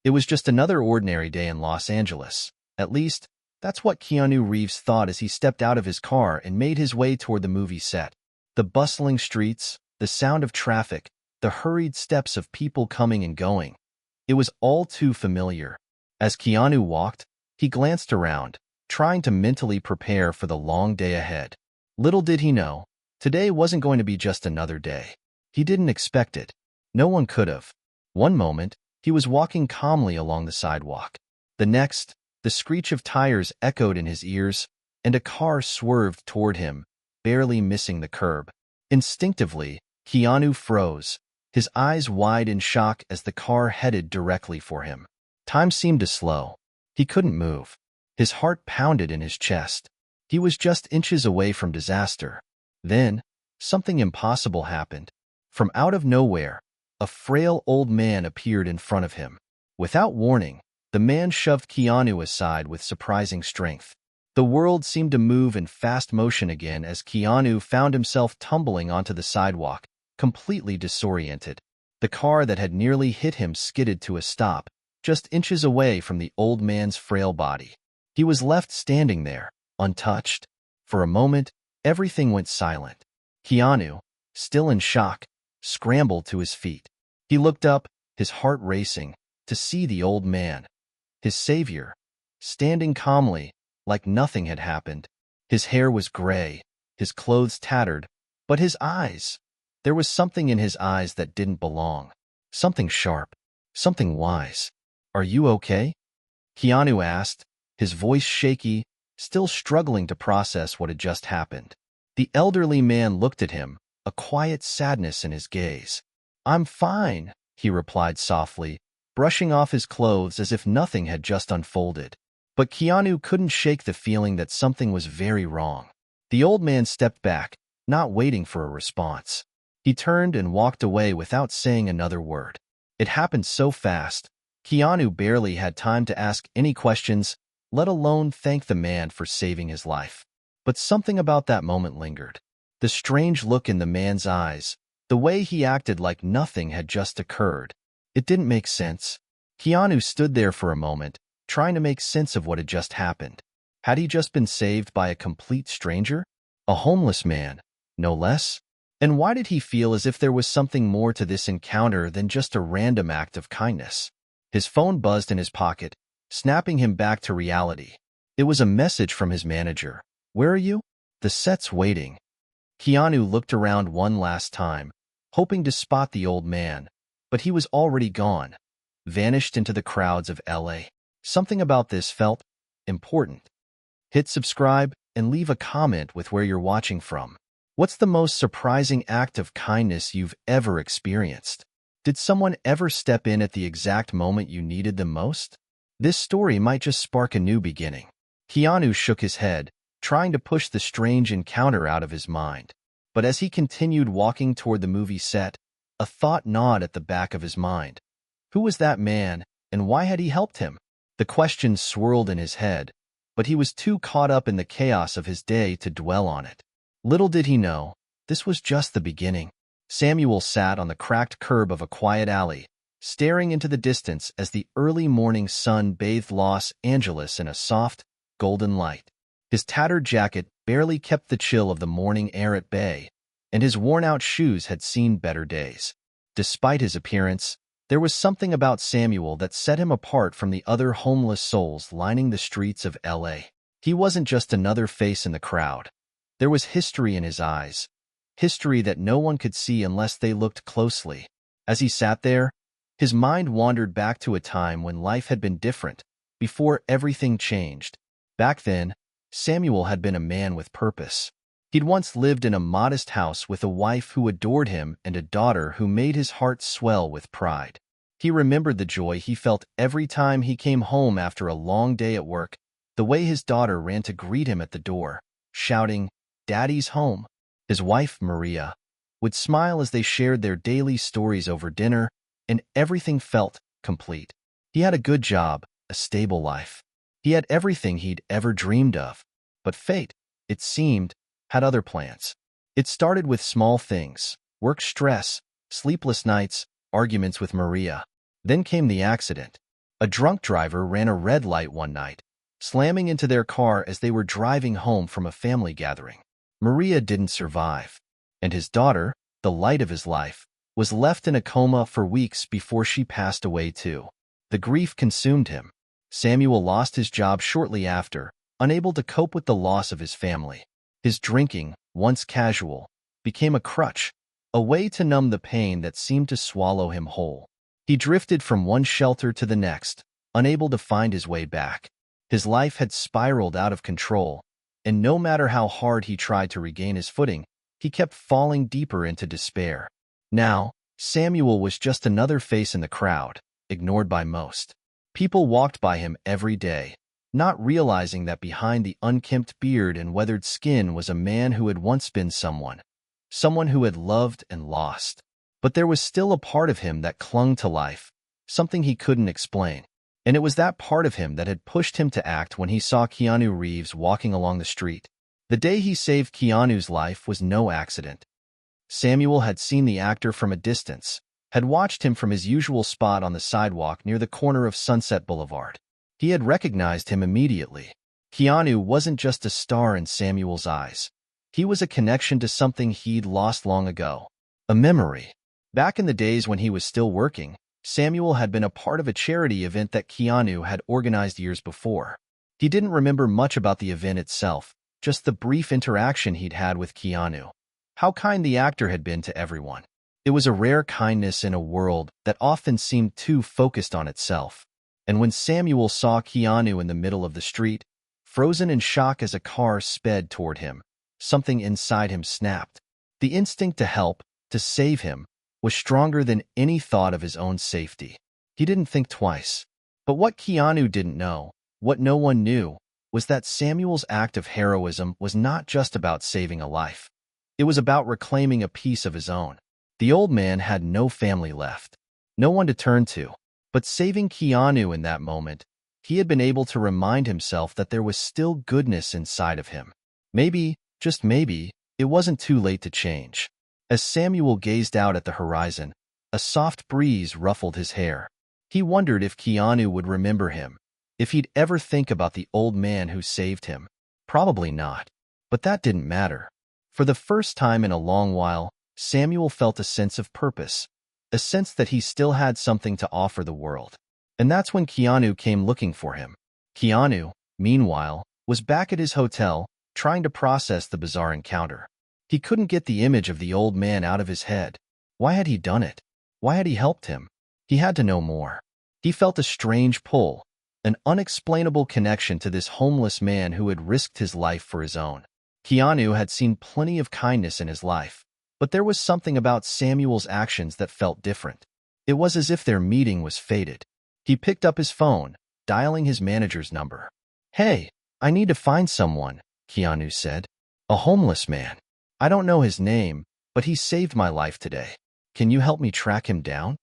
It was just another ordinary day in Los Angeles. At least, that's what Keanu Reeves thought as he stepped out of his car and made his way toward the movie set. The bustling streets, the sound of traffic, the hurried steps of people coming and going. It was all too familiar. As Keanu walked, he glanced around, trying to mentally prepare for the long day ahead. Little did he know, today wasn't going to be just another day. He didn't expect it. No one could have. One moment, he was walking calmly along the sidewalk. The next, the screech of tires echoed in his ears, and a car swerved toward him, barely missing the curb. Instinctively, Keanu froze, his eyes wide in shock as the car headed directly for him. Time seemed to slow. He couldn't move. His heart pounded in his chest. He was just inches away from disaster. Then, something impossible happened. From out of nowhere, a frail old man appeared in front of him. Without warning, the man shoved Keanu aside with surprising strength. The world seemed to move in fast motion again as Keanu found himself tumbling onto the sidewalk, completely disoriented. The car that had nearly hit him skidded to a stop, just inches away from the old man's frail body. He was left standing there, untouched. For a moment, everything went silent. Keanu, still in shock, scrambled to his feet. He looked up, his heart racing, to see the old man, his savior, standing calmly, like nothing had happened. His hair was gray, his clothes tattered, but his eyes, there was something in his eyes that didn't belong. Something sharp, something wise. "Are you okay?" Keanu asked, his voice shaky, still struggling to process what had just happened. The elderly man looked at him, a quiet sadness in his gaze. "I'm fine," he replied softly, brushing off his clothes as if nothing had just unfolded. But Keanu couldn't shake the feeling that something was very wrong. The old man stepped back, not waiting for a response. He turned and walked away without saying another word. It happened so fast, Keanu barely had time to ask any questions, let alone thank the man for saving his life. But something about that moment lingered. The strange look in the man's eyes, the way he acted like nothing had just occurred. It didn't make sense. Keanu stood there for a moment, trying to make sense of what had just happened. Had he just been saved by a complete stranger? A homeless man, no less? And why did he feel as if there was something more to this encounter than just a random act of kindness? His phone buzzed in his pocket, snapping him back to reality. It was a message from his manager. "Where are you?" "The set's waiting." Keanu looked around one last time, hoping to spot the old man, but he was already gone, vanished into the crowds of LA. Something about this felt important. Hit subscribe and leave a comment with where you're watching from. What's the most surprising act of kindness you've ever experienced? Did someone ever step in at the exact moment you needed them most? This story might just spark a new beginning. Keanu shook his head, trying to push the strange encounter out of his mind. But as he continued walking toward the movie set, a thought gnawed at the back of his mind. Who was that man, and why had he helped him? The question swirled in his head, but he was too caught up in the chaos of his day to dwell on it. Little did he know, this was just the beginning. Samuel sat on the cracked curb of a quiet alley, staring into the distance as the early morning sun bathed Los Angeles in a soft, golden light. His tattered jacket barely kept the chill of the morning air at bay, and his worn-out shoes had seen better days. Despite his appearance, there was something about Samuel that set him apart from the other homeless souls lining the streets of LA. He wasn't just another face in the crowd. There was history in his eyes, history that no one could see unless they looked closely. As he sat there, his mind wandered back to a time when life had been different, before everything changed. Back then, Samuel had been a man with purpose. He'd once lived in a modest house with a wife who adored him and a daughter who made his heart swell with pride. He remembered the joy he felt every time he came home after a long day at work, the way his daughter ran to greet him at the door, shouting, "Daddy's home." His wife, Maria, would smile as they shared their daily stories over dinner, and everything felt complete. He had a good job, a stable life. He had everything he'd ever dreamed of. But fate, it seemed, had other plans. It started with small things, work stress, sleepless nights, arguments with Maria. Then came the accident. A drunk driver ran a red light one night, slamming into their car as they were driving home from a family gathering. Maria didn't survive, and his daughter, the light of his life, was left in a coma for weeks before she passed away too. The grief consumed him. Samuel lost his job shortly after, unable to cope with the loss of his family. His drinking, once casual, became a crutch, a way to numb the pain that seemed to swallow him whole. He drifted from one shelter to the next, unable to find his way back. His life had spiraled out of control, and no matter how hard he tried to regain his footing, he kept falling deeper into despair. Now, Samuel was just another face in the crowd, ignored by most. People walked by him every day, not realizing that behind the unkempt beard and weathered skin was a man who had once been someone who had loved and lost. But there was still a part of him that clung to life, something he couldn't explain. And it was that part of him that had pushed him to act when he saw Keanu Reeves walking along the street. The day he saved Keanu's life was no accident. Samuel had seen the actor from a distance, had watched him from his usual spot on the sidewalk near the corner of Sunset Boulevard. He had recognized him immediately. Keanu wasn't just a star in Samuel's eyes. He was a connection to something he'd lost long ago, a memory. Back in the days when he was still working, Samuel had been a part of a charity event that Keanu had organized years before. He didn't remember much about the event itself, just the brief interaction he'd had with Keanu. How kind the actor had been to everyone. It was a rare kindness in a world that often seemed too focused on itself. And when Samuel saw Keanu in the middle of the street, frozen in shock as a car sped toward him, something inside him snapped. The instinct to help, to save him, was stronger than any thought of his own safety. He didn't think twice. But what Keanu didn't know, what no one knew, was that Samuel's act of heroism was not just about saving a life. It was about reclaiming a piece of his own. The old man had no family left, no one to turn to. But saving Keanu in that moment, he had been able to remind himself that there was still goodness inside of him. Maybe, just maybe, it wasn't too late to change. As Samuel gazed out at the horizon, a soft breeze ruffled his hair. He wondered if Keanu would remember him, if he'd ever think about the old man who saved him. Probably not. But that didn't matter. For the first time in a long while, Samuel felt a sense of purpose, a sense that he still had something to offer the world. And that's when Keanu came looking for him. Keanu, meanwhile, was back at his hotel, trying to process the bizarre encounter. He couldn't get the image of the old man out of his head. Why had he done it? Why had he helped him? He had to know more. He felt a strange pull, an unexplainable connection to this homeless man who had risked his life for his own. Keanu had seen plenty of kindness in his life, but there was something about Samuel's actions that felt different. It was as if their meeting was fated. He picked up his phone, dialing his manager's number. "Hey, I need to find someone," Keanu said. "A homeless man. I don't know his name, but he saved my life today. Can you help me track him down?"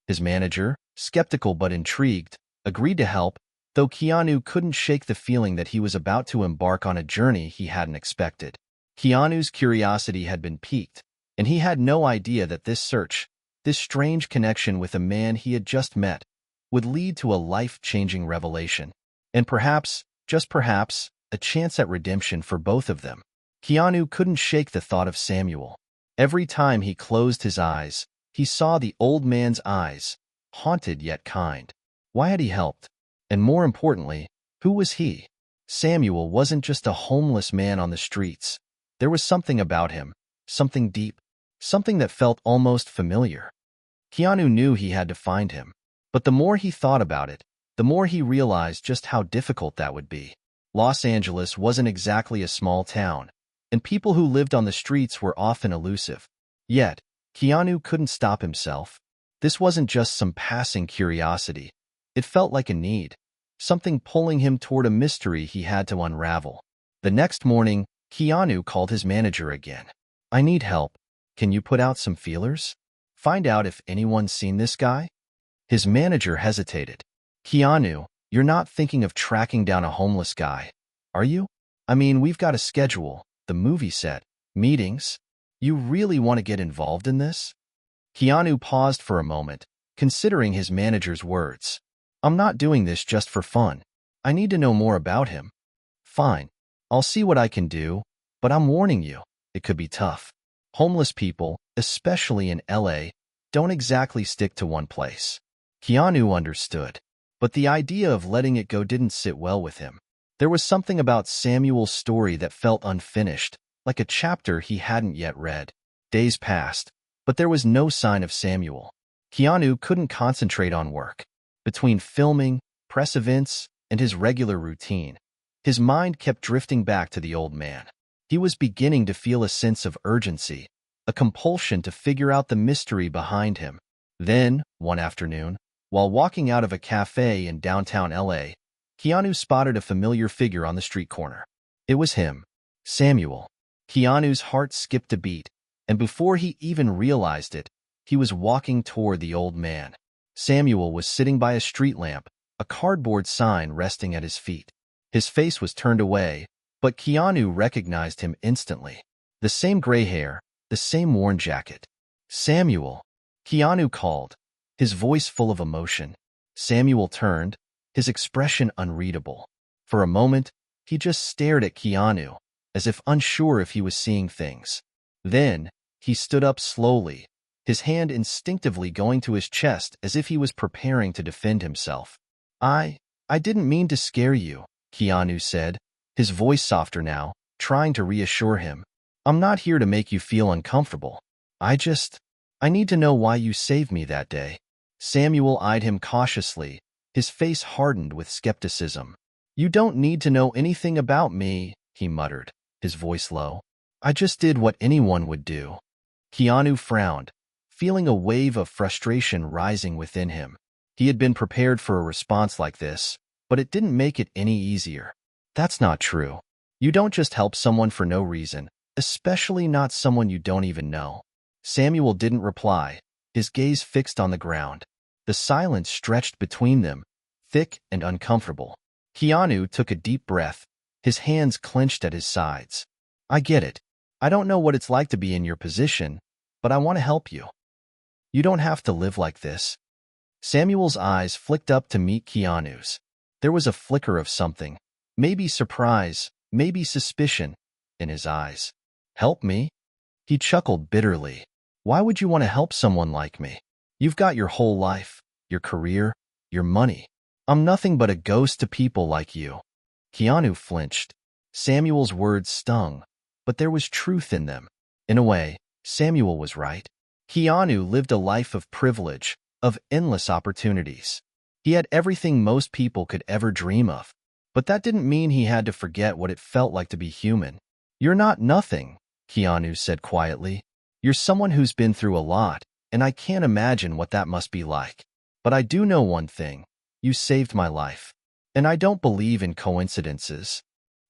His manager, skeptical but intrigued, agreed to help, though Keanu couldn't shake the feeling that he was about to embark on a journey he hadn't expected. Keanu's curiosity had been piqued, and he had no idea that this search, this strange connection with a man he had just met, would lead to a life-changing revelation. And perhaps, just perhaps, a chance at redemption for both of them. Keanu couldn't shake the thought of Samuel. Every time he closed his eyes, he saw the old man's eyes, haunted yet kind. Why had he helped? And more importantly, who was he? Samuel wasn't just a homeless man on the streets. There was something about him, something deep, something that felt almost familiar. Keanu knew he had to find him, but the more he thought about it, the more he realized just how difficult that would be. Los Angeles wasn't exactly a small town, and people who lived on the streets were often elusive. Yet, Keanu couldn't stop himself. This wasn't just some passing curiosity. It felt like a need, something pulling him toward a mystery he had to unravel. The next morning, Keanu called his manager again. "I need help. Can you put out some feelers? Find out if anyone's seen this guy?" His manager hesitated. "Keanu, you're not thinking of tracking down a homeless guy, are you? I mean, we've got a schedule, the movie set, meetings. You really want to get involved in this?" Keanu paused for a moment, considering his manager's words. I'm not doing this just for fun. I need to know more about him. Fine. I'll see what I can do, but I'm warning you, it could be tough. Homeless people, especially in LA, don't exactly stick to one place. Keanu understood, but the idea of letting it go didn't sit well with him. There was something about Samuel's story that felt unfinished, like a chapter he hadn't yet read. Days passed, but there was no sign of Samuel. Keanu couldn't concentrate on work. Between filming, press events, and his regular routine, his mind kept drifting back to the old man. He was beginning to feel a sense of urgency, a compulsion to figure out the mystery behind him. Then, one afternoon, while walking out of a cafe in downtown LA, Keanu spotted a familiar figure on the street corner. It was him, Samuel. Keanu's heart skipped a beat, and before he even realized it, he was walking toward the old man. Samuel was sitting by a street lamp, a cardboard sign resting at his feet. His face was turned away, but Keanu recognized him instantly. The same gray hair, the same worn jacket. Samuel, Keanu called, his voice full of emotion. Samuel turned, his expression unreadable. For a moment, he just stared at Keanu, as if unsure if he was seeing things. Then, he stood up slowly, his hand instinctively going to his chest as if he was preparing to defend himself. I didn't mean to scare you, Keanu said, his voice softer now, trying to reassure him. I'm not here to make you feel uncomfortable. I need to know why you saved me that day. Samuel eyed him cautiously, his face hardened with skepticism. You don't need to know anything about me, he muttered, his voice low. I just did what anyone would do. Keanu frowned, feeling a wave of frustration rising within him. He had been prepared for a response like this, but it didn't make it any easier. That's not true. You don't just help someone for no reason, especially not someone you don't even know. Samuel didn't reply, his gaze fixed on the ground. The silence stretched between them, thick and uncomfortable. Keanu took a deep breath, his hands clenched at his sides. I get it. I don't know what it's like to be in your position, but I want to help you. You don't have to live like this. Samuel's eyes flicked up to meet Keanu's. There was a flicker of something, maybe surprise, maybe suspicion, in his eyes. Help me? He chuckled bitterly. Why would you want to help someone like me? You've got your whole life, your career, your money. I'm nothing but a ghost to people like you. Keanu flinched. Samuel's words stung, but there was truth in them. In a way, Samuel was right. Keanu lived a life of privilege, of endless opportunities. He had everything most people could ever dream of. But that didn't mean he had to forget what it felt like to be human. You're not nothing, Keanu said quietly. You're someone who's been through a lot, and I can't imagine what that must be like. But I do know one thing. You saved my life. And I don't believe in coincidences.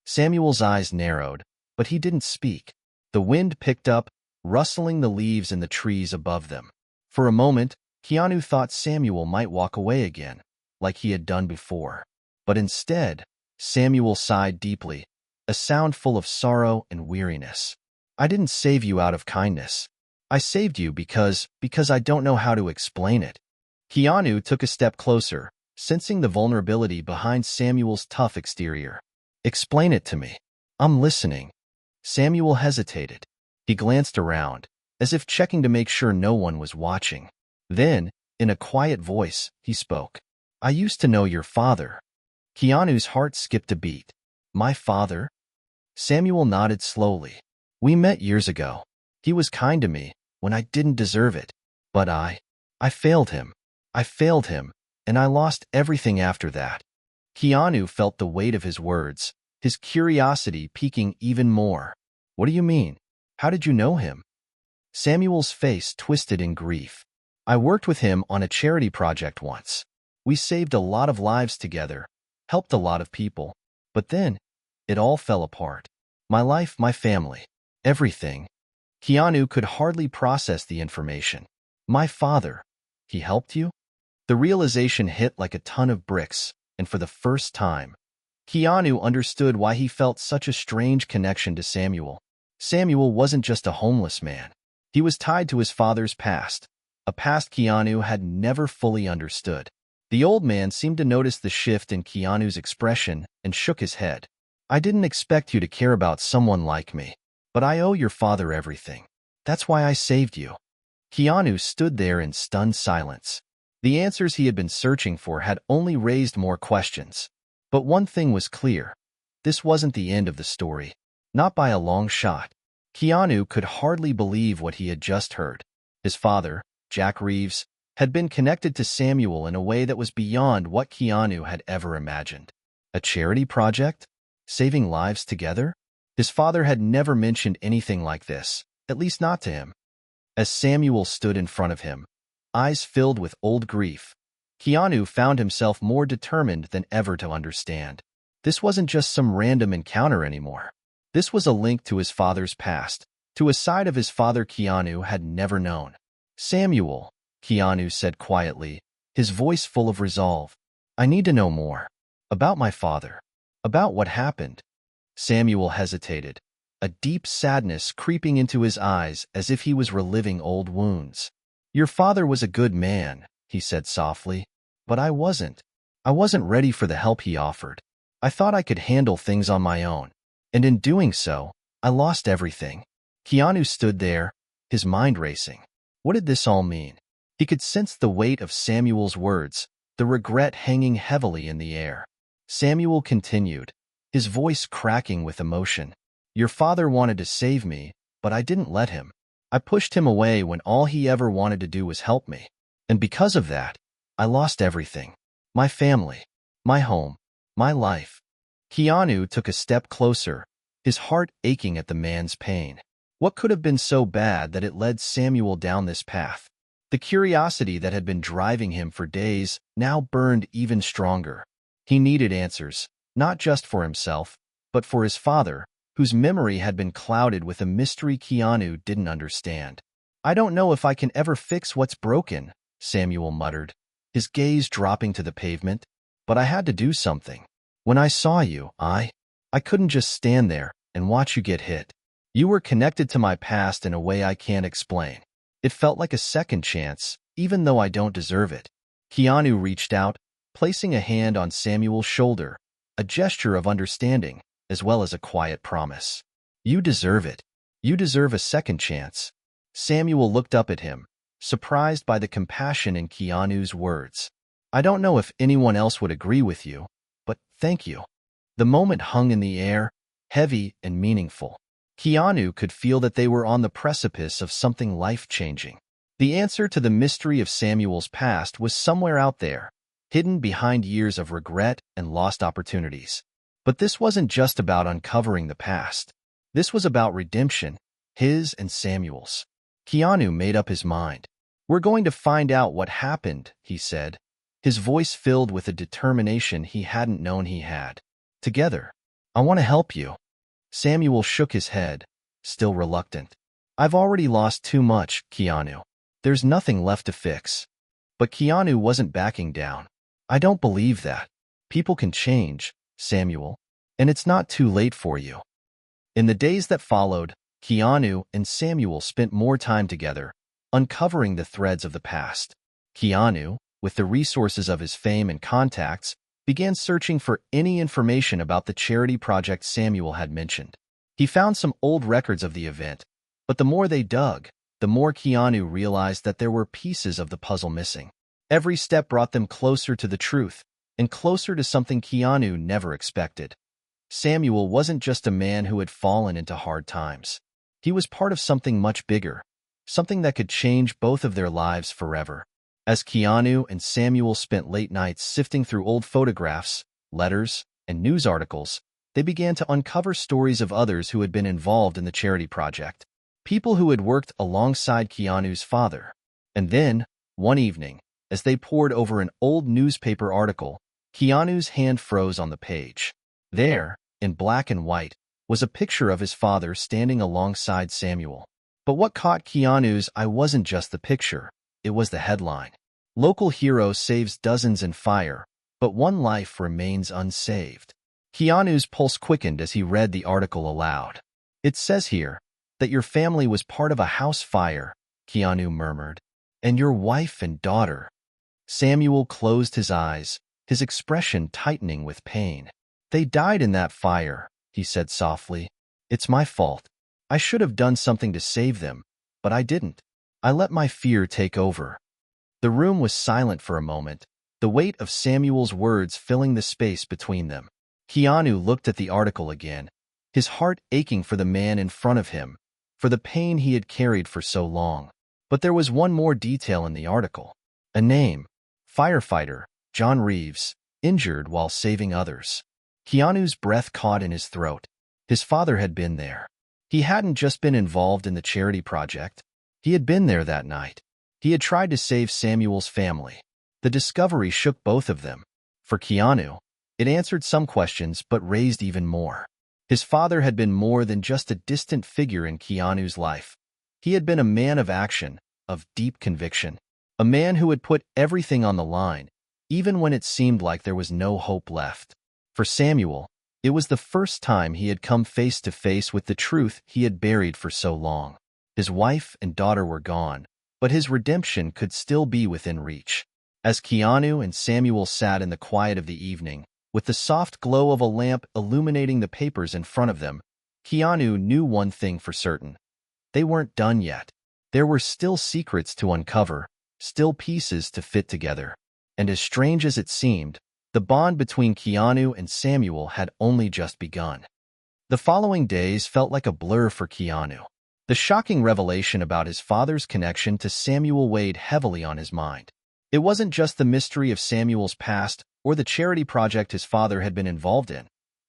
Samuel's eyes narrowed, but he didn't speak. The wind picked up, rustling the leaves in the trees above them. For a moment, Keanu thought Samuel might walk away again, like he had done before. But instead, Samuel sighed deeply, a sound full of sorrow and weariness. I didn't save you out of kindness. I saved you because I don't know how to explain it. Keanu took a step closer, sensing the vulnerability behind Samuel's tough exterior. Explain it to me. I'm listening. Samuel hesitated. He glanced around, as if checking to make sure no one was watching. Then, in a quiet voice, he spoke. I used to know your father. Keanu's heart skipped a beat. My father? Samuel nodded slowly. We met years ago. He was kind to me when I didn't deserve it. But I failed him. I failed him, and I lost everything after that. Keanu felt the weight of his words, his curiosity piquing even more. What do you mean? How did you know him? Samuel's face twisted in grief. I worked with him on a charity project once. We saved a lot of lives together, helped a lot of people. But then, it all fell apart. My life, my family, everything. Keanu could hardly process the information. My father, he helped you? The realization hit like a ton of bricks, and for the first time, Keanu understood why he felt such a strange connection to Samuel. Samuel wasn't just a homeless man. He was tied to his father's past, a past Keanu had never fully understood. The old man seemed to notice the shift in Keanu's expression and shook his head. I didn't expect you to care about someone like me, but I owe your father everything. That's why I saved you. Keanu stood there in stunned silence. The answers he had been searching for had only raised more questions. But one thing was clear. This wasn't the end of the story. Not by a long shot. Keanu could hardly believe what he had just heard. His father, Jack Reeves, had been connected to Samuel in a way that was beyond what Keanu had ever imagined. A charity project? Saving lives together? His father had never mentioned anything like this, at least not to him. As Samuel stood in front of him, eyes filled with old grief, Keanu found himself more determined than ever to understand. This wasn't just some random encounter anymore. This was a link to his father's past, to a side of his father Keanu had never known. Samuel, Keanu said quietly, his voice full of resolve. I need to know more. About my father. About what happened. Samuel hesitated, a deep sadness creeping into his eyes as if he was reliving old wounds. Your father was a good man, he said softly, but I wasn't. I wasn't ready for the help he offered. I thought I could handle things on my own, and in doing so, I lost everything. Keanu stood there, his mind racing. What did this all mean? He could sense the weight of Samuel's words, the regret hanging heavily in the air. Samuel continued, his voice cracking with emotion. Your father wanted to save me, but I didn't let him. I pushed him away when all he ever wanted to do was help me. And because of that, I lost everything. My family, my home, my life. Keanu took a step closer, his heart aching at the man's pain. What could have been so bad that it led Samuel down this path? The curiosity that had been driving him for days now burned even stronger. He needed answers, not just for himself, but for his father, whose memory had been clouded with a mystery Keanu didn't understand. I don't know if I can ever fix what's broken, Samuel muttered, his gaze dropping to the pavement, but I had to do something. When I saw you, I couldn't just stand there and watch you get hit. You were connected to my past in a way I can't explain. It felt like a second chance, even though I don't deserve it. Keanu reached out, placing a hand on Samuel's shoulder, a gesture of understanding, as well as a quiet promise. You deserve it. You deserve a second chance. Samuel looked up at him, surprised by the compassion in Keanu's words. I don't know if anyone else would agree with you, but thank you. The moment hung in the air, heavy and meaningful. Keanu could feel that they were on the precipice of something life-changing. The answer to the mystery of Samuel's past was somewhere out there, hidden behind years of regret and lost opportunities. But this wasn't just about uncovering the past. This was about redemption, his and Samuel's. Keanu made up his mind. We're going to find out what happened, he said, his voice filled with a determination he hadn't known he had. Together. I want to help you. Samuel shook his head, still reluctant. I've already lost too much, Keanu. There's nothing left to fix. But Keanu wasn't backing down. I don't believe that. People can change, Samuel, and it's not too late for you. In the days that followed, Keanu and Samuel spent more time together, uncovering the threads of the past. Keanu, with the resources of his fame and contacts, began searching for any information about the charity project Samuel had mentioned. He found some old records of the event, but the more they dug, the more Keanu realized that there were pieces of the puzzle missing. Every step brought them closer to the truth, and closer to something Keanu never expected. Samuel wasn't just a man who had fallen into hard times. He was part of something much bigger, something that could change both of their lives forever. As Keanu and Samuel spent late nights sifting through old photographs, letters, and news articles, they began to uncover stories of others who had been involved in the charity project, people who had worked alongside Keanu's father. And then, one evening, as they pored over an old newspaper article, Keanu's hand froze on the page. There, in black and white, was a picture of his father standing alongside Samuel. But what caught Keanu's eye wasn't just the picture, it was the headline. Local hero saves dozens in fire, but one life remains unsaved. Keanu's pulse quickened as he read the article aloud. It says here that your family was part of a house fire, Keanu murmured, and your wife and daughter. Samuel closed his eyes, his expression tightening with pain. "They died in that fire," he said softly. "It's my fault. I should have done something to save them, but I didn't. I let my fear take over." The room was silent for a moment, the weight of Samuel's words filling the space between them. Keanu looked at the article again, his heart aching for the man in front of him, for the pain he had carried for so long. But there was one more detail in the article. A name. Firefighter, John Reeves, injured while saving others. Keanu's breath caught in his throat. His father had been there. He hadn't just been involved in the charity project. He had been there that night. He had tried to save Samuel's family. The discovery shook both of them. For Keanu, it answered some questions but raised even more. His father had been more than just a distant figure in Keanu's life. He had been a man of action, of deep conviction. A man who had put everything on the line, even when it seemed like there was no hope left. For Samuel, it was the first time he had come face to face with the truth he had buried for so long. His wife and daughter were gone, but his redemption could still be within reach. As Keanu and Samuel sat in the quiet of the evening, with the soft glow of a lamp illuminating the papers in front of them, Keanu knew one thing for certain. They weren't done yet. There were still secrets to uncover, still pieces to fit together. And as strange as it seemed, the bond between Keanu and Samuel had only just begun. The following days felt like a blur for Keanu. The shocking revelation about his father's connection to Samuel weighed heavily on his mind. It wasn't just the mystery of Samuel's past or the charity project his father had been involved in.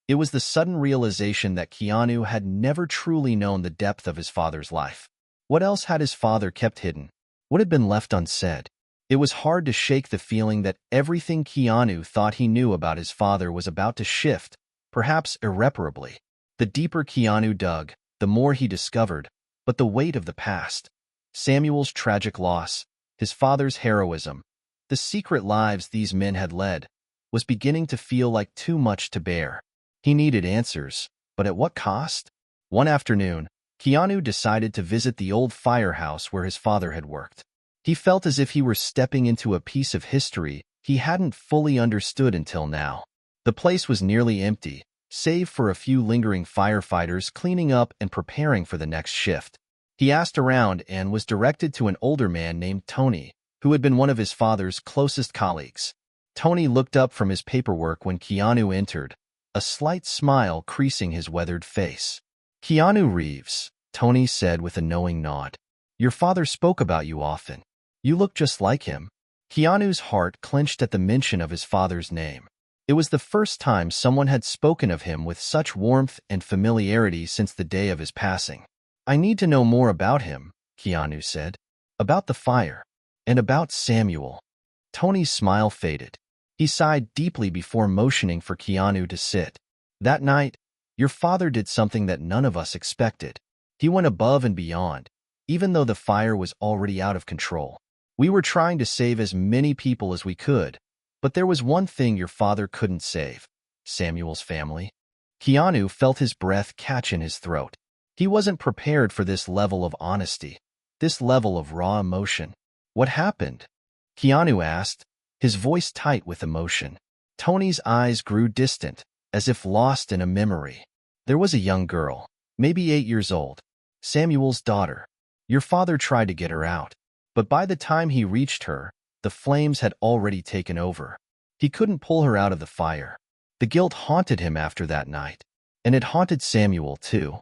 It was the sudden realization that Keanu had never truly known the depth of his father's life. What else had his father kept hidden? What had been left unsaid? It was hard to shake the feeling that everything Keanu thought he knew about his father was about to shift, perhaps irreparably. The deeper Keanu dug, the more he discovered, but the weight of the past. Samuel's tragic loss, his father's heroism, the secret lives these men had led, was beginning to feel like too much to bear. He needed answers, but at what cost? One afternoon, Keanu decided to visit the old firehouse where his father had worked. He felt as if he were stepping into a piece of history he hadn't fully understood until now. The place was nearly empty, save for a few lingering firefighters cleaning up and preparing for the next shift. He asked around and was directed to an older man named Tony, who had been one of his father's closest colleagues. Tony looked up from his paperwork when Keanu entered, a slight smile creasing his weathered face. "Keanu Reeves," Tony said with a knowing nod. "Your father spoke about you often. You look just like him." Keanu's heart clenched at the mention of his father's name. It was the first time someone had spoken of him with such warmth and familiarity since the day of his passing. "I need to know more about him," Keanu said. "About the fire. And about Samuel." Tony's smile faded. He sighed deeply before motioning for Keanu to sit. "That night, your father did something that none of us expected. He went above and beyond, even though the fire was already out of control. We were trying to save as many people as we could, but there was one thing your father couldn't save: Samuel's family." Keanu felt his breath catch in his throat. He wasn't prepared for this level of honesty, this level of raw emotion. "What happened?" Keanu asked, his voice tight with emotion. Tony's eyes grew distant, as if lost in a memory. "There was a young girl, maybe 8 years old, Samuel's daughter. Your father tried to get her out, but by the time he reached her, the flames had already taken over. He couldn't pull her out of the fire. The guilt haunted him after that night, and it haunted Samuel too."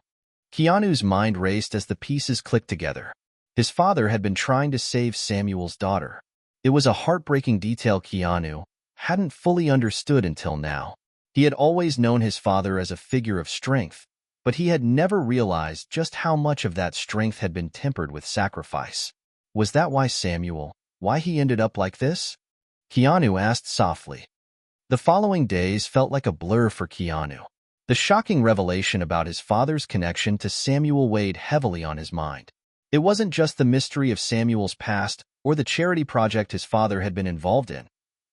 Keanu's mind raced as the pieces clicked together. His father had been trying to save Samuel's daughter. It was a heartbreaking detail Keanu hadn't fully understood until now. He had always known his father as a figure of strength, but he had never realized just how much of that strength had been tempered with sacrifice. Was that why he ended up like this? Keanu asked softly. The following days felt like a blur for Keanu. The shocking revelation about his father's connection to Samuel weighed heavily on his mind. It wasn't just the mystery of Samuel's past or the charity project his father had been involved in.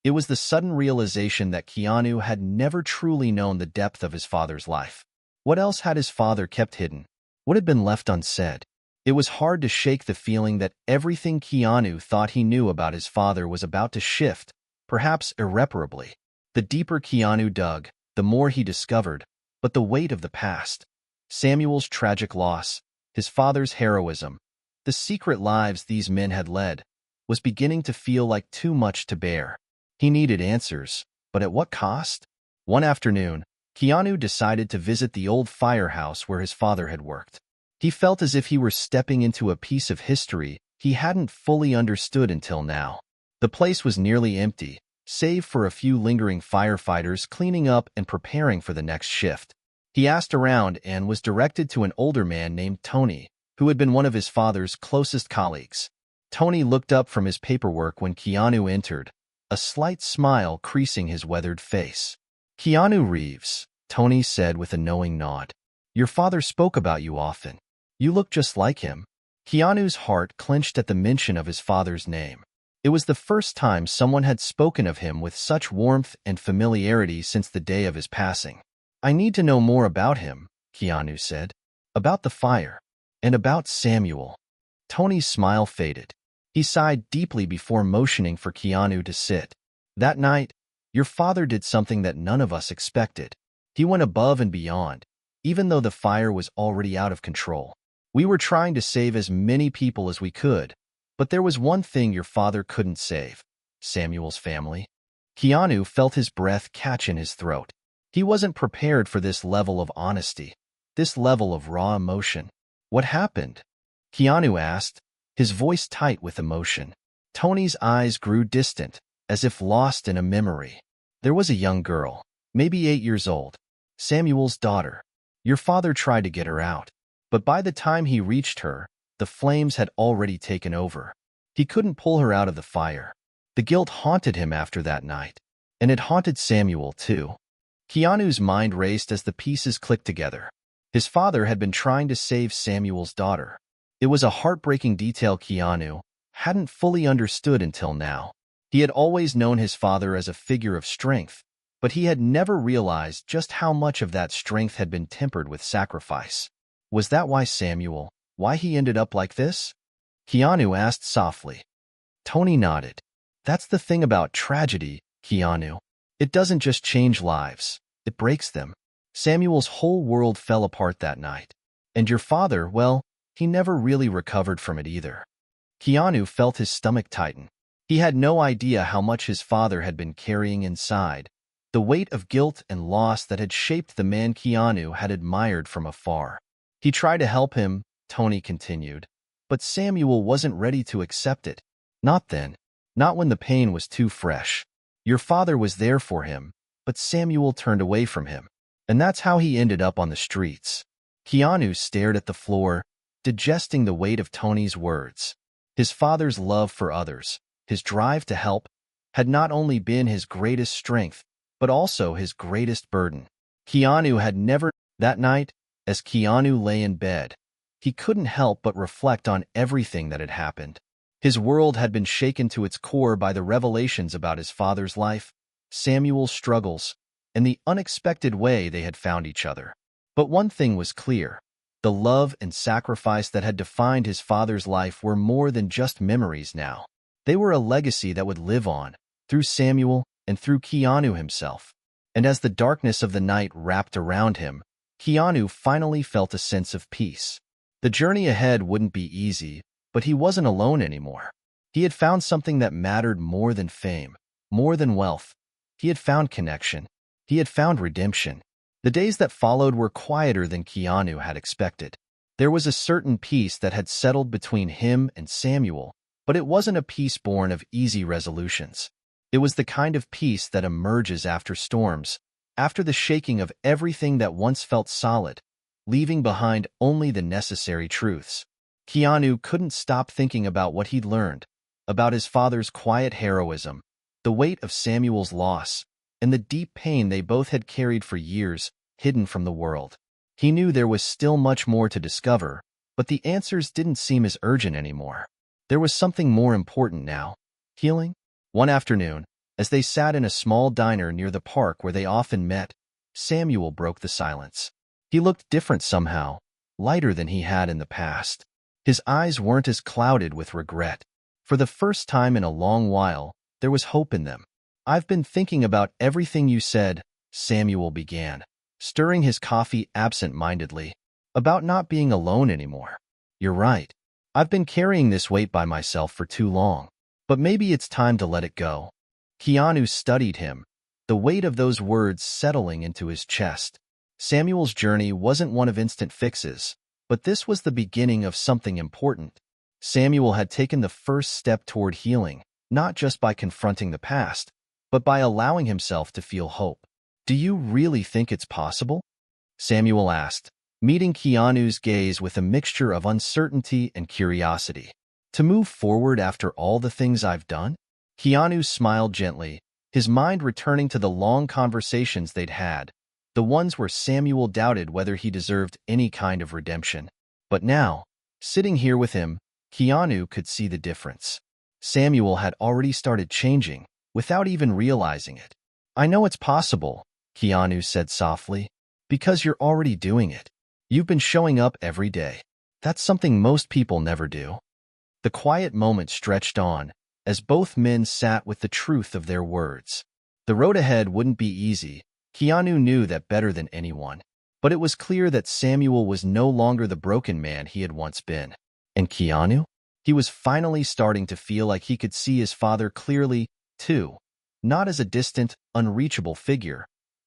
It was the sudden realization that Keanu had never truly known the depth of his father's life. What else had his father kept hidden? What had been left unsaid? It was hard to shake the feeling that everything Keanu thought he knew about his father was about to shift, perhaps irreparably. The deeper Keanu dug, the more he discovered, but the weight of the past. Samuel's tragic loss, his father's heroism, the secret lives these men had led, was beginning to feel like too much to bear. He needed answers, but at what cost? One afternoon, Keanu decided to visit the old firehouse where his father had worked. He felt as if he were stepping into a piece of history he hadn't fully understood until now. The place was nearly empty, save for a few lingering firefighters cleaning up and preparing for the next shift. He asked around and was directed to an older man named Tony, who had been one of his father's closest colleagues. Tony looked up from his paperwork when Keanu entered, a slight smile creasing his weathered face. "Keanu Reeves," Tony said with a knowing nod. "Your father spoke about you often. You look just like him." Keanu's heart clenched at the mention of his father's name. It was the first time someone had spoken of him with such warmth and familiarity since the day of his passing. "I need to know more about him," Keanu said. "About the fire. And about Samuel." Tony's smile faded. He sighed deeply before motioning for Keanu to sit. "That night, your father did something that none of us expected. He went above and beyond, even though the fire was already out of control. We were trying to save as many people as we could, but there was one thing your father couldn't save: Samuel's family." Keanu felt his breath catch in his throat. He wasn't prepared for this level of honesty, this level of raw emotion. "What happened?" Keanu asked, his voice tight with emotion. Tony's eyes grew distant, as if lost in a memory. "There was a young girl, maybe 8 years old, Samuel's daughter. Your father tried to get her out, but by the time he reached her, the flames had already taken over. He couldn't pull her out of the fire. The guilt haunted him after that night, and it haunted Samuel too." Keanu's mind raced as the pieces clicked together. His father had been trying to save Samuel's daughter. It was a heartbreaking detail Keanu hadn't fully understood until now. He had always known his father as a figure of strength, but he had never realized just how much of that strength had been tempered with sacrifice. Was that why he ended up like this? Keanu asked softly. Tony nodded. "That's the thing about tragedy, Keanu. It doesn't just change lives, it breaks them. Samuel's whole world fell apart that night. And your father, well, he never really recovered from it either." Keanu felt his stomach tighten. He had no idea how much his father had been carrying inside, the weight of guilt and loss that had shaped the man Keanu had admired from afar. He tried to help him, Tony continued, but Samuel wasn't ready to accept it. Not then. Not when the pain was too fresh. Your father was there for him, but Samuel turned away from him. And that's how he ended up on the streets. Keanu stared at the floor, digesting the weight of Tony's words. His father's love for others, his drive to help, had not only been his greatest strength, but also his greatest burden. Keanu had never... That night, as Keanu lay in bed, he couldn't help but reflect on everything that had happened. His world had been shaken to its core by the revelations about his father's life, Samuel's struggles, and the unexpected way they had found each other. But one thing was clear. The love and sacrifice that had defined his father's life were more than just memories now. They were a legacy that would live on, through Samuel and through Keanu himself. And as the darkness of the night wrapped around him, Keanu finally felt a sense of peace. The journey ahead wouldn't be easy, but he wasn't alone anymore. He had found something that mattered more than fame, more than wealth. He had found connection. He had found redemption. The days that followed were quieter than Keanu had expected. There was a certain peace that had settled between him and Samuel, but it wasn't a peace born of easy resolutions. It was the kind of peace that emerges after storms, after the shaking of everything that once felt solid, leaving behind only the necessary truths. Keanu couldn't stop thinking about what he'd learned, about his father's quiet heroism, the weight of Samuel's loss, and the deep pain they both had carried for years, hidden from the world. He knew there was still much more to discover, but the answers didn't seem as urgent anymore. There was something more important now: healing. One afternoon, as they sat in a small diner near the park where they often met, Samuel broke the silence. He looked different somehow, lighter than he had in the past. His eyes weren't as clouded with regret. For the first time in a long while, there was hope in them. "I've been thinking about everything you said," Samuel began, stirring his coffee absent-mindedly, "about not being alone anymore. You're right. I've been carrying this weight by myself for too long. But maybe it's time to let it go." Keanu studied him, the weight of those words settling into his chest. Samuel's journey wasn't one of instant fixes, but this was the beginning of something important. Samuel had taken the first step toward healing, not just by confronting the past, but by allowing himself to feel hope. "Do you really think it's possible?" Samuel asked, meeting Keanu's gaze with a mixture of uncertainty and curiosity. "To move forward after all the things I've done?" Keanu smiled gently, his mind returning to the long conversations they'd had, the ones where Samuel doubted whether he deserved any kind of redemption. But now, sitting here with him, Keanu could see the difference. Samuel had already started changing, without even realizing it. "I know it's possible," Keanu said softly, "because you're already doing it. You've been showing up every day. That's something most people never do." The quiet moment stretched on, as both men sat with the truth of their words. The road ahead wouldn't be easy. Keanu knew that better than anyone. But it was clear that Samuel was no longer the broken man he had once been. And Keanu? He was finally starting to feel like he could see his father clearly, too, not as a distant, unreachable figure,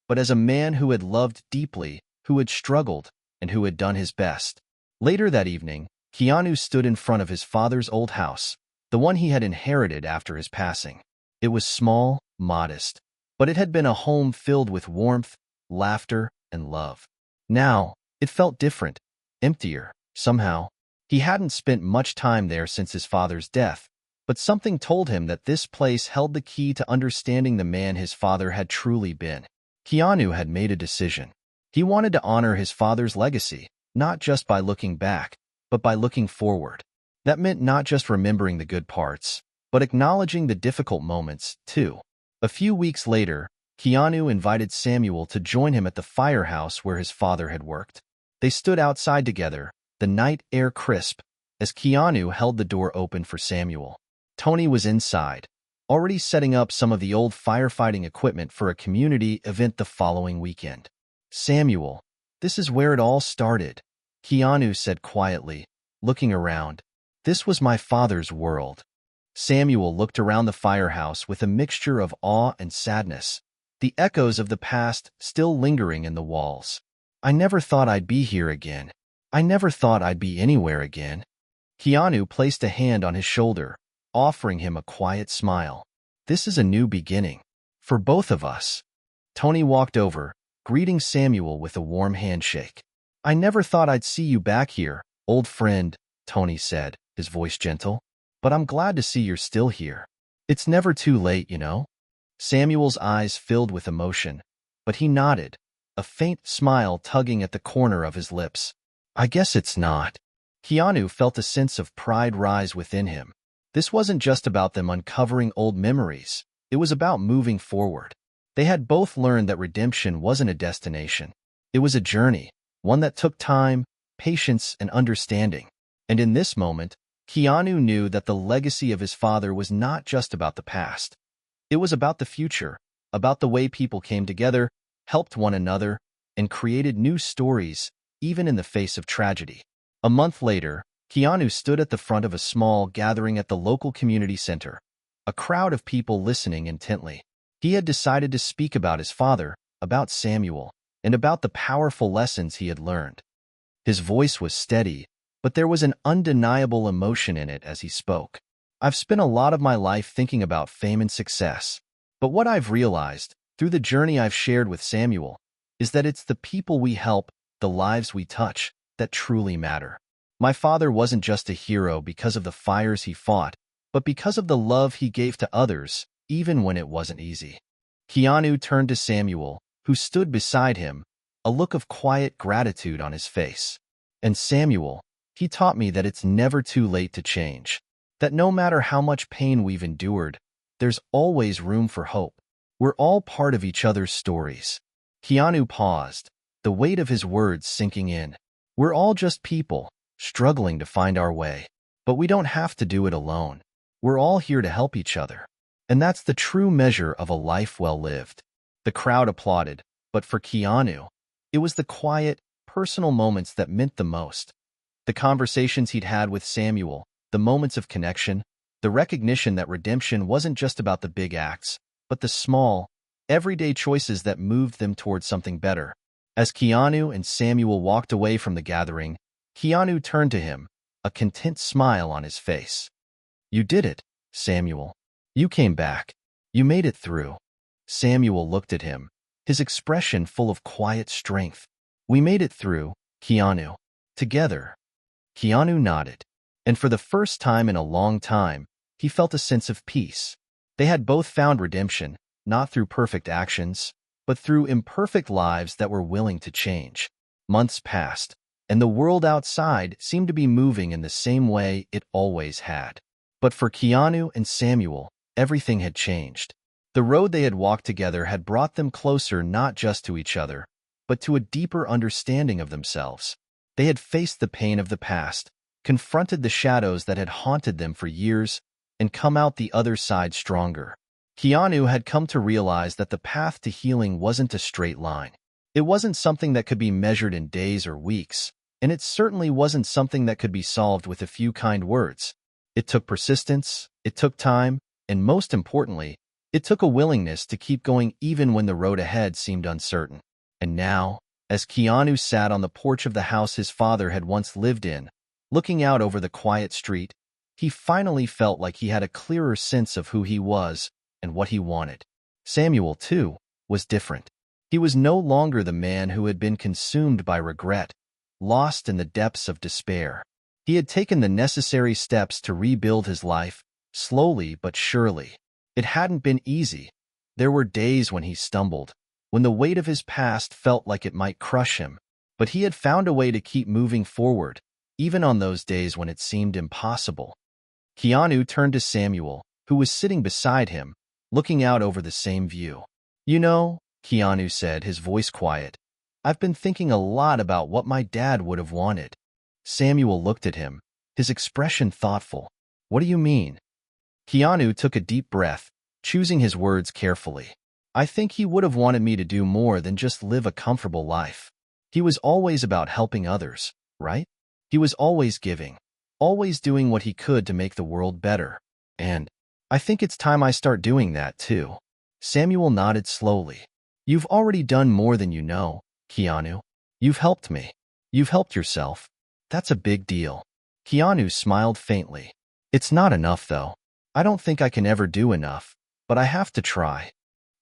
but as a man who had loved deeply, who had struggled, and who had done his best. Later that evening, Keanu stood in front of his father's old house, the one he had inherited after his passing. It was small, modest, but it had been a home filled with warmth, laughter, and love. Now, it felt different, emptier, somehow. He hadn't spent much time there since his father's death, but something told him that this place held the key to understanding the man his father had truly been. Keanu had made a decision. He wanted to honor his father's legacy, not just by looking back, but by looking forward. That meant not just remembering the good parts, but acknowledging the difficult moments, too. A few weeks later, Keanu invited Samuel to join him at the firehouse where his father had worked. They stood outside together, the night air crisp, as Keanu held the door open for Samuel. Tony was inside, already setting up some of the old firefighting equipment for a community event the following weekend. "Samuel, this is where it all started," Keanu said quietly, looking around. "This was my father's world." Samuel looked around the firehouse with a mixture of awe and sadness, the echoes of the past still lingering in the walls. "I never thought I'd be here again. I never thought I'd be anywhere again." Keanu placed a hand on his shoulder, offering him a quiet smile. "This is a new beginning. For both of us." Tony walked over, greeting Samuel with a warm handshake. "I never thought I'd see you back here, old friend," Tony said, his voice gentle. "But I'm glad to see you're still here. It's never too late, you know." Samuel's eyes filled with emotion, but he nodded, a faint smile tugging at the corner of his lips. "I guess it's not." Keanu felt a sense of pride rise within him. This wasn't just about them uncovering old memories. It was about moving forward. They had both learned that redemption wasn't a destination. It was a journey, one that took time, patience, and understanding. And in this moment, Keanu knew that the legacy of his father was not just about the past. It was about the future, about the way people came together, helped one another, and created new stories, even in the face of tragedy. A month later, Keanu stood at the front of a small gathering at the local community center, a crowd of people listening intently. He had decided to speak about his father, about Samuel, and about the powerful lessons he had learned. His voice was steady, but there was an undeniable emotion in it as he spoke. "I've spent a lot of my life thinking about fame and success, but what I've realized, through the journey I've shared with Samuel, is that it's the people we help, the lives we touch, that truly matter. My father wasn't just a hero because of the fires he fought, but because of the love he gave to others, even when it wasn't easy." Keanu turned to Samuel, who stood beside him, a look of quiet gratitude on his face. "And Samuel, he taught me that it's never too late to change, that no matter how much pain we've endured, there's always room for hope. We're all part of each other's stories." Keanu paused, the weight of his words sinking in. "We're all just people, struggling to find our way. But we don't have to do it alone. We're all here to help each other. And that's the true measure of a life well lived. The crowd applauded, but for Keanu, it was the quiet, personal moments that meant the most. The conversations he'd had with Samuel, the moments of connection, the recognition that redemption wasn't just about the big acts, but the small, everyday choices that moved them towards something better. As Keanu and Samuel walked away from the gathering, Keanu turned to him, a content smile on his face. "You did it, Samuel. You came back. You made it through." Samuel looked at him, his expression full of quiet strength. "We made it through, Keanu. Together." Keanu nodded, and for the first time in a long time, he felt a sense of peace. They had both found redemption, not through perfect actions, but through imperfect lives that were willing to change. Months passed, and the world outside seemed to be moving in the same way it always had. But for Keanu and Samuel, everything had changed. The road they had walked together had brought them closer not just to each other, but to a deeper understanding of themselves. They had faced the pain of the past, confronted the shadows that had haunted them for years, and come out the other side stronger. Keanu had come to realize that the path to healing wasn't a straight line. It wasn't something that could be measured in days or weeks, and it certainly wasn't something that could be solved with a few kind words. It took persistence, it took time, and most importantly, it took a willingness to keep going even when the road ahead seemed uncertain. And now, as Keanu sat on the porch of the house his father had once lived in, looking out over the quiet street, he finally felt like he had a clearer sense of who he was and what he wanted. Samuel, too, was different. He was no longer the man who had been consumed by regret, lost in the depths of despair. He had taken the necessary steps to rebuild his life, slowly but surely. It hadn't been easy. There were days when he stumbled, when the weight of his past felt like it might crush him. But he had found a way to keep moving forward, even on those days when it seemed impossible. Keanu turned to Samuel, who was sitting beside him, looking out over the same view. "You know," Keanu said, his voice quiet, "I've been thinking a lot about what my dad would have wanted." Samuel looked at him, his expression thoughtful. "What do you mean?" Keanu took a deep breath, choosing his words carefully. "I think he would have wanted me to do more than just live a comfortable life. He was always about helping others, right? He was always giving, always doing what he could to make the world better. And I think it's time I start doing that too." Samuel nodded slowly. "You've already done more than you know, Keanu. You've helped me. You've helped yourself. That's a big deal." Keanu smiled faintly. "It's not enough, though. I don't think I can ever do enough, but I have to try."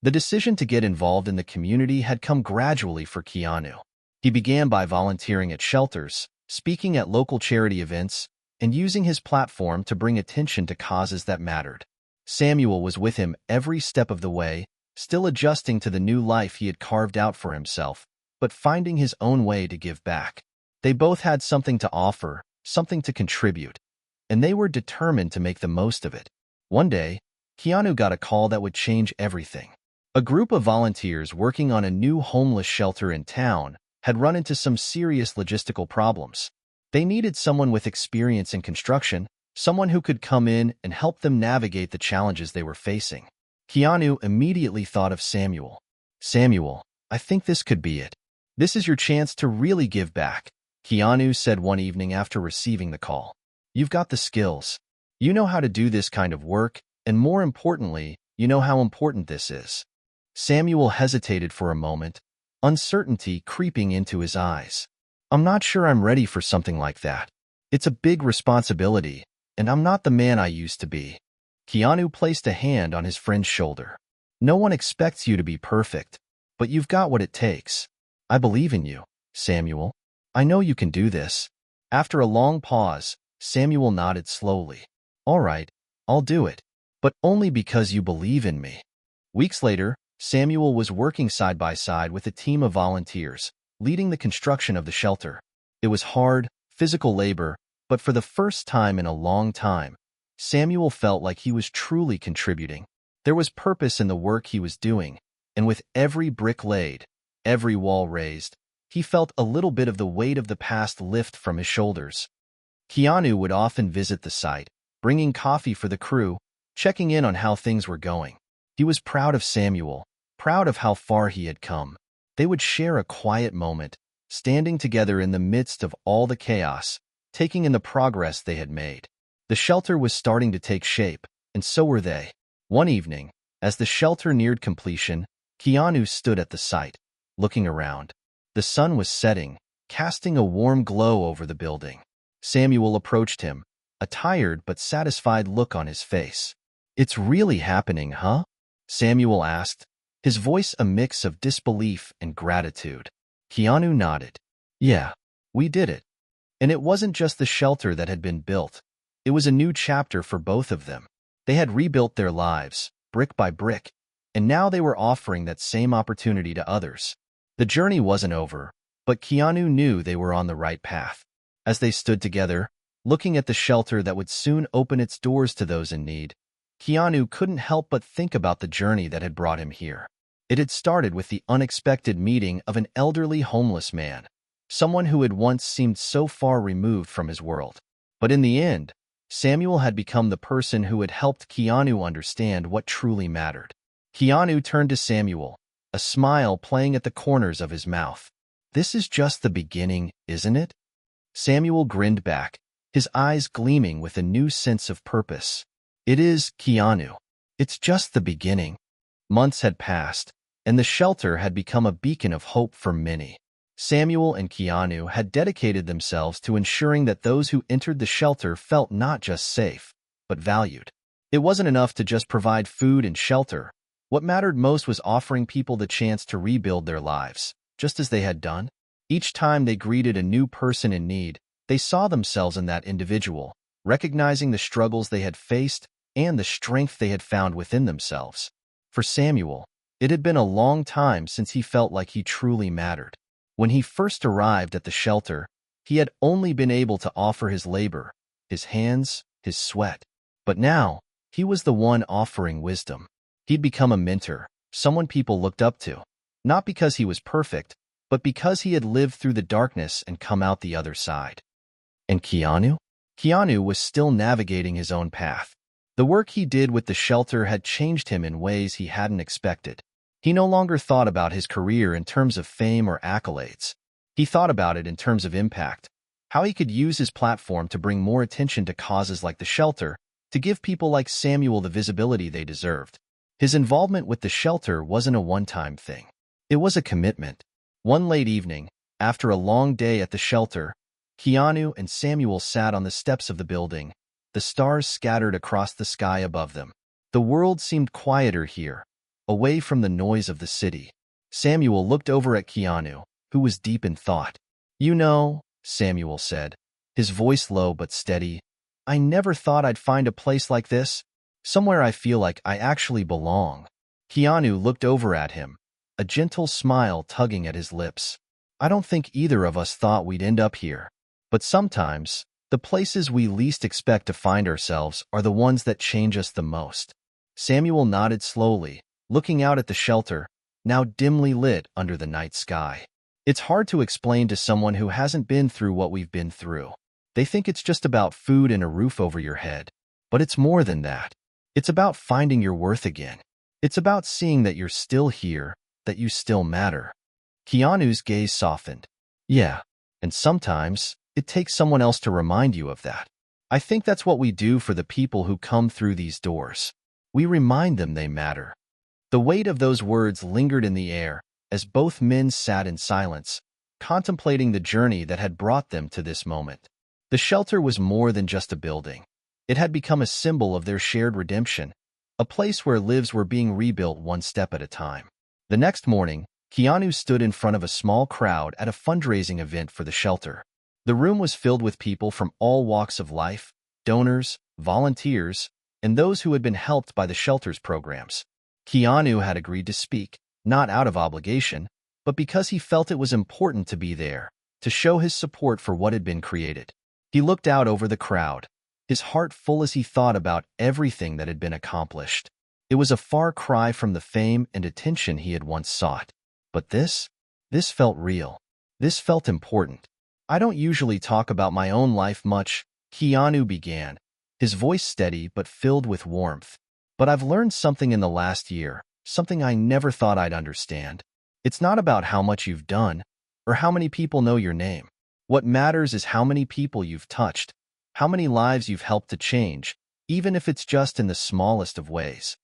The decision to get involved in the community had come gradually for Keanu. He began by volunteering at shelters, speaking at local charity events, and using his platform to bring attention to causes that mattered. Samuel was with him every step of the way, still adjusting to the new life he had carved out for himself, but finding his own way to give back. They both had something to offer, something to contribute, and they were determined to make the most of it. One day, Keanu got a call that would change everything. A group of volunteers working on a new homeless shelter in town had run into some serious logistical problems. They needed someone with experience in construction, someone who could come in and help them navigate the challenges they were facing. Keanu immediately thought of Samuel. "Samuel, I think this could be it. This is your chance to really give back," Keanu said one evening after receiving the call. "You've got the skills. You know how to do this kind of work, and more importantly, you know how important this is." Samuel hesitated for a moment, uncertainty creeping into his eyes. "I'm not sure I'm ready for something like that. It's a big responsibility, and I'm not the man I used to be." Keanu placed a hand on his friend's shoulder. "No one expects you to be perfect, but you've got what it takes. I believe in you, Samuel. I know you can do this." After a long pause, Samuel nodded slowly. "All right, I'll do it, but only because you believe in me." Weeks later, Samuel was working side by side with a team of volunteers, leading the construction of the shelter. It was hard, physical labor, but for the first time in a long time, Samuel felt like he was truly contributing. There was purpose in the work he was doing, and with every brick laid, every wall raised, he felt a little bit of the weight of the past lift from his shoulders. Keanu would often visit the site, bringing coffee for the crew, checking in on how things were going. He was proud of Samuel, proud of how far he had come. They would share a quiet moment, standing together in the midst of all the chaos, taking in the progress they had made. The shelter was starting to take shape, and so were they. One evening, as the shelter neared completion, Keanu stood at the site, looking around. The sun was setting, casting a warm glow over the building. Samuel approached him, a tired but satisfied look on his face. "It's really happening, huh?" Samuel asked, his voice a mix of disbelief and gratitude. Keanu nodded. "Yeah, we did it." And it wasn't just the shelter that had been built. It was a new chapter for both of them. They had rebuilt their lives, brick by brick, and now they were offering that same opportunity to others. The journey wasn't over, but Keanu knew they were on the right path. As they stood together, looking at the shelter that would soon open its doors to those in need, Keanu couldn't help but think about the journey that had brought him here. It had started with the unexpected meeting of an elderly homeless man, someone who had once seemed so far removed from his world. But in the end, Samuel had become the person who had helped Keanu understand what truly mattered. Keanu turned to Samuel, a smile playing at the corners of his mouth. "This is just the beginning, isn't it?" Samuel grinned back, his eyes gleaming with a new sense of purpose. "It is, Keanu. It's just the beginning." Months had passed, and the shelter had become a beacon of hope for many. Samuel and Keanu had dedicated themselves to ensuring that those who entered the shelter felt not just safe, but valued. It wasn't enough to just provide food and shelter. What mattered most was offering people the chance to rebuild their lives, just as they had done. Each time they greeted a new person in need, they saw themselves in that individual, recognizing the struggles they had faced and the strength they had found within themselves. For Samuel, it had been a long time since he felt like he truly mattered. When he first arrived at the shelter, he had only been able to offer his labor, his hands, his sweat. But now, he was the one offering wisdom. He'd become a mentor, someone people looked up to, not because he was perfect, but because he had lived through the darkness and come out the other side. And Keanu? Keanu was still navigating his own path. The work he did with the shelter had changed him in ways he hadn't expected. He no longer thought about his career in terms of fame or accolades. He thought about it in terms of impact, how he could use his platform to bring more attention to causes like the shelter, to give people like Samuel the visibility they deserved. His involvement with the shelter wasn't a one-time thing. It was a commitment. One late evening, after a long day at the shelter, Keanu and Samuel sat on the steps of the building, the stars scattered across the sky above them. The world seemed quieter here, away from the noise of the city. Samuel looked over at Keanu, who was deep in thought. "You know," Samuel said, his voice low but steady, "I never thought I'd find a place like this, somewhere I feel like I actually belong." Keanu looked over at him, a gentle smile tugging at his lips. "I don't think either of us thought we'd end up here. But sometimes, the places we least expect to find ourselves are the ones that change us the most." Samuel nodded slowly, looking out at the shelter, now dimly lit under the night sky. "It's hard to explain to someone who hasn't been through what we've been through. They think it's just about food and a roof over your head. But it's more than that. It's about finding your worth again. It's about seeing that you're still here, that you still matter." Keanu's gaze softened. "Yeah, and sometimes it takes someone else to remind you of that. I think that's what we do for the people who come through these doors. We remind them they matter." The weight of those words lingered in the air as both men sat in silence, contemplating the journey that had brought them to this moment. The shelter was more than just a building. It had become a symbol of their shared redemption, a place where lives were being rebuilt one step at a time. The next morning, Keanu stood in front of a small crowd at a fundraising event for the shelter. The room was filled with people from all walks of life, donors, volunteers, and those who had been helped by the shelter's programs. Keanu had agreed to speak, not out of obligation, but because he felt it was important to be there, to show his support for what had been created. He looked out over the crowd, his heart full as he thought about everything that had been accomplished. It was a far cry from the fame and attention he had once sought. But this felt real. This felt important. "I don't usually talk about my own life much," Keanu began, his voice steady but filled with warmth. But I've learned something in the last year, something I never thought I'd understand. It's not about how much you've done, or how many people know your name. What matters is how many people you've touched, how many lives you've helped to change, even if it's just in the smallest of ways.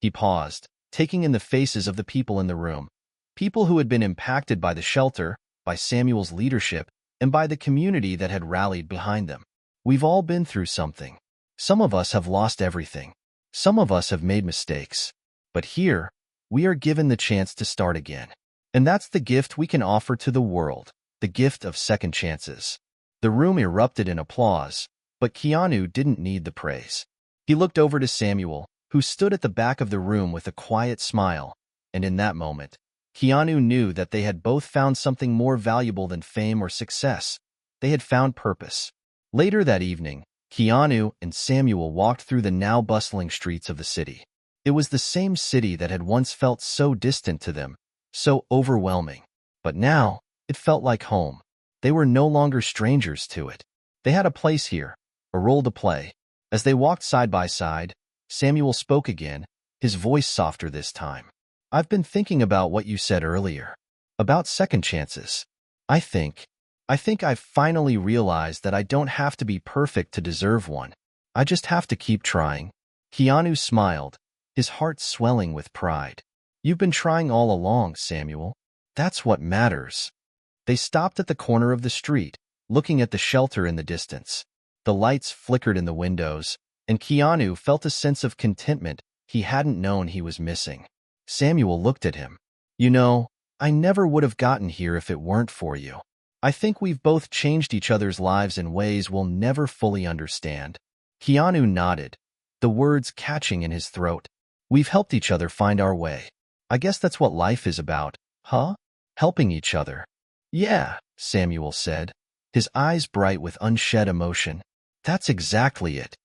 He paused, taking in the faces of the people in the room. People who had been impacted by the shelter, by Samuel's leadership, and by the community that had rallied behind them. We've all been through something. Some of us have lost everything. Some of us have made mistakes. But here, we are given the chance to start again. And that's the gift we can offer to the world, the gift of second chances. The room erupted in applause, but Keanu didn't need the praise. He looked over to Samuel, who stood at the back of the room with a quiet smile, and in that moment, Keanu knew that they had both found something more valuable than fame or success. They had found purpose. Later that evening, Keanu and Samuel walked through the now bustling streets of the city. It was the same city that had once felt so distant to them, so overwhelming. But now, it felt like home. They were no longer strangers to it. They had a place here, a role to play. As they walked side by side, Samuel spoke again, his voice softer this time. I've been thinking about what you said earlier, about second chances. I think I've finally realized that I don't have to be perfect to deserve one. I just have to keep trying. Keanu smiled, his heart swelling with pride. You've been trying all along, Samuel. That's what matters. They stopped at the corner of the street, looking at the shelter in the distance. The lights flickered in the windows, and Keanu felt a sense of contentment he hadn't known he was missing. Samuel looked at him. You know, I never would have gotten here if it weren't for you. I think we've both changed each other's lives in ways we'll never fully understand. Keanu nodded, the words catching in his throat. We've helped each other find our way. I guess that's what life is about, huh? Helping each other. Yeah, Samuel said, his eyes bright with unshed emotion. That's exactly it.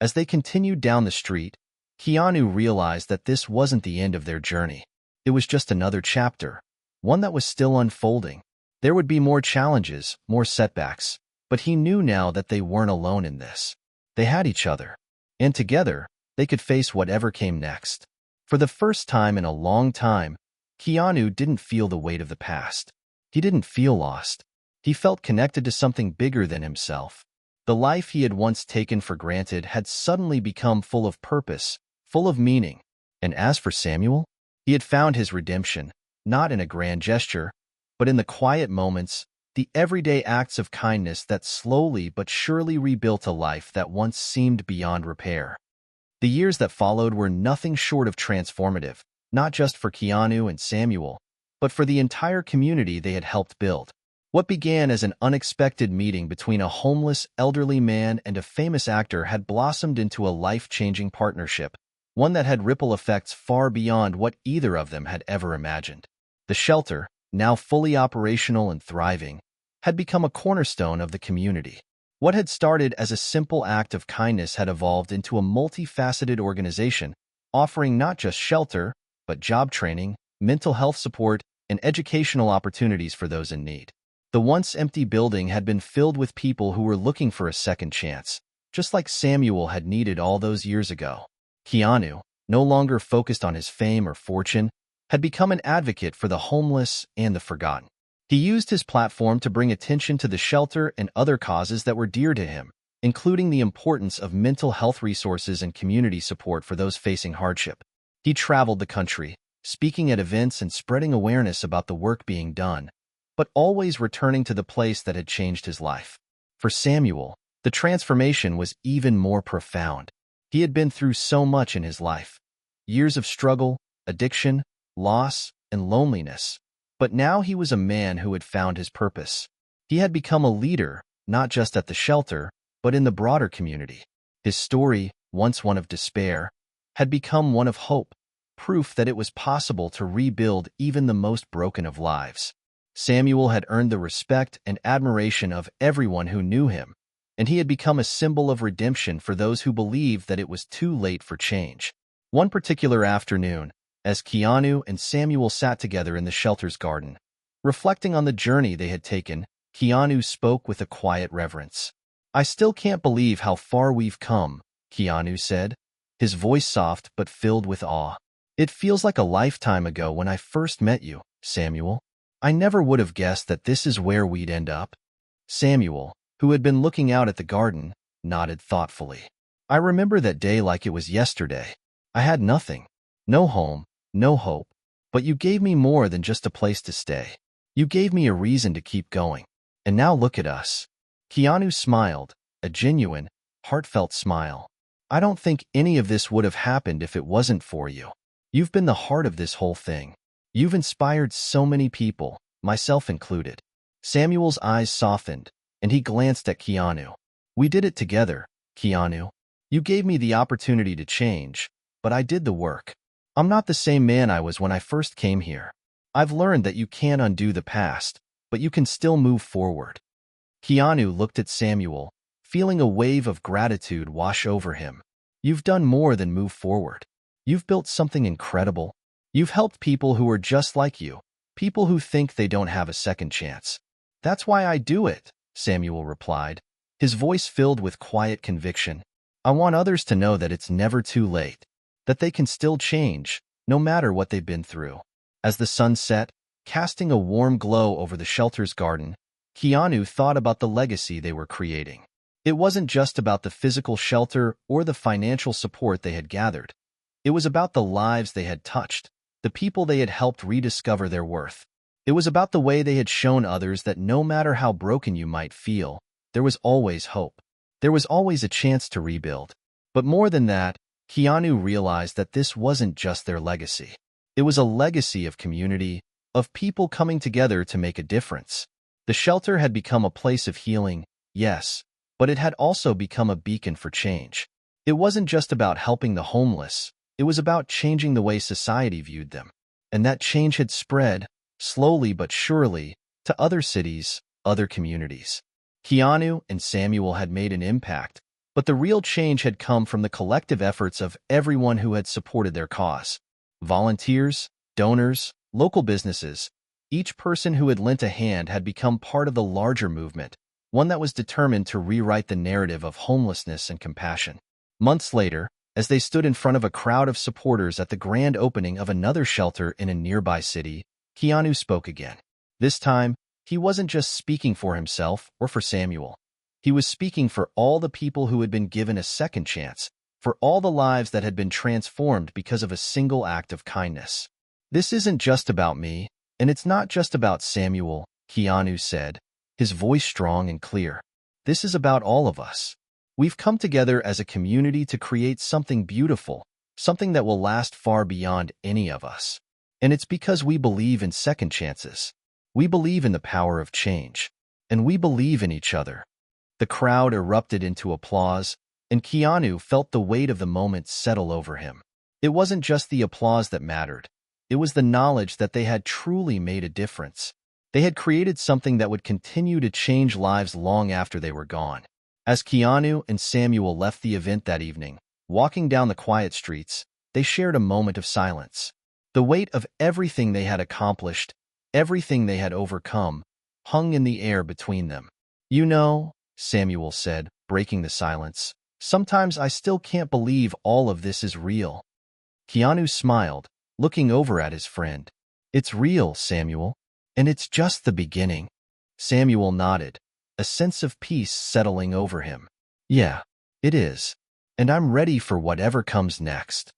As they continued down the street, Keanu realized that this wasn't the end of their journey. It was just another chapter, one that was still unfolding. There would be more challenges, more setbacks, but he knew now that they weren't alone in this. They had each other, and together, they could face whatever came next. For the first time in a long time, Keanu didn't feel the weight of the past. He didn't feel lost. He felt connected to something bigger than himself. The life he had once taken for granted had suddenly become full of purpose, full of meaning. And as for Samuel, he had found his redemption, not in a grand gesture, but in the quiet moments, the everyday acts of kindness that slowly but surely rebuilt a life that once seemed beyond repair. The years that followed were nothing short of transformative, not just for Keanu and Samuel, but for the entire community they had helped build. What began as an unexpected meeting between a homeless, elderly man and a famous actor had blossomed into a life-changing partnership, one that had ripple effects far beyond what either of them had ever imagined. The shelter, now fully operational and thriving, had become a cornerstone of the community. What had started as a simple act of kindness had evolved into a multifaceted organization, offering not just shelter, but job training, mental health support, and educational opportunities for those in need. The once empty building had been filled with people who were looking for a second chance, just like Samuel had needed all those years ago. Keanu, no longer focused on his fame or fortune, had become an advocate for the homeless and the forgotten. He used his platform to bring attention to the shelter and other causes that were dear to him, including the importance of mental health resources and community support for those facing hardship. He traveled the country, speaking at events and spreading awareness about the work being done, but always returning to the place that had changed his life. For Samuel, the transformation was even more profound. He had been through so much in his life. Years of struggle, addiction, loss, and loneliness. But now he was a man who had found his purpose. He had become a leader, not just at the shelter, but in the broader community. His story, once one of despair, had become one of hope, proof that it was possible to rebuild even the most broken of lives. Samuel had earned the respect and admiration of everyone who knew him, and he had become a symbol of redemption for those who believed that it was too late for change. One particular afternoon, as Keanu and Samuel sat together in the shelter's garden, reflecting on the journey they had taken, Keanu spoke with a quiet reverence. I still can't believe how far we've come, Keanu said, his voice soft but filled with awe. It feels like a lifetime ago when I first met you, Samuel. I never would have guessed that this is where we'd end up. Samuel, who had been looking out at the garden, nodded thoughtfully. I remember that day like it was yesterday. I had nothing. No home, no hope. But you gave me more than just a place to stay. You gave me a reason to keep going. And now look at us. Keanu smiled, a genuine, heartfelt smile. I don't think any of this would have happened if it wasn't for you. You've been the heart of this whole thing. You've inspired so many people, myself included. Samuel's eyes softened, and he glanced at Keanu. We did it together, Keanu. You gave me the opportunity to change, but I did the work. I'm not the same man I was when I first came here. I've learned that you can't undo the past, but you can still move forward. Keanu looked at Samuel, feeling a wave of gratitude wash over him. You've done more than move forward. You've built something incredible. You've helped people who are just like you, people who think they don't have a second chance. That's why I do it, Samuel replied, his voice filled with quiet conviction. I want others to know that it's never too late, that they can still change, no matter what they've been through. As the sun set, casting a warm glow over the shelter's garden, Keanu thought about the legacy they were creating. It wasn't just about the physical shelter or the financial support they had gathered. It was about the lives they had touched, the people they had helped rediscover their worth. It was about the way they had shown others that no matter how broken you might feel, there was always hope. There was always a chance to rebuild. But more than that, Keanu realized that this wasn't just their legacy. It was a legacy of community, of people coming together to make a difference. The shelter had become a place of healing, yes, but it had also become a beacon for change. It wasn't just about helping the homeless, it was about changing the way society viewed them. And that change had spread, slowly but surely, to other cities, other communities. Keanu and Samuel had made an impact, but the real change had come from the collective efforts of everyone who had supported their cause. Volunteers, donors, local businesses, each person who had lent a hand had become part of the larger movement, one that was determined to rewrite the narrative of homelessness and compassion. Months later, as they stood in front of a crowd of supporters at the grand opening of another shelter in a nearby city, Keanu spoke again. This time, he wasn't just speaking for himself or for Samuel. He was speaking for all the people who had been given a second chance, for all the lives that had been transformed because of a single act of kindness. This isn't just about me, and it's not just about Samuel, Keanu said, his voice strong and clear. This is about all of us. We've come together as a community to create something beautiful, something that will last far beyond any of us. And it's because we believe in second chances. We believe in the power of change. And we believe in each other. The crowd erupted into applause, and Keanu felt the weight of the moment settle over him. It wasn't just the applause that mattered. It was the knowledge that they had truly made a difference. They had created something that would continue to change lives long after they were gone. As Keanu and Samuel left the event that evening, walking down the quiet streets, they shared a moment of silence. The weight of everything they had accomplished, everything they had overcome, hung in the air between them. You know, Samuel said, breaking the silence, sometimes I still can't believe all of this is real. Keanu smiled, looking over at his friend. It's real, Samuel, and it's just the beginning. Samuel nodded, a sense of peace settling over him. Yeah, it is, and I'm ready for whatever comes next.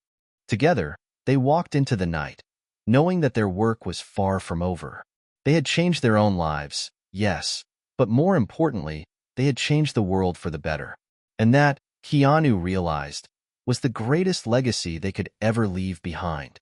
Together, they walked into the night, knowing that their work was far from over. They had changed their own lives, yes, but more importantly, they had changed the world for the better. And that, Keanu realized, was the greatest legacy they could ever leave behind.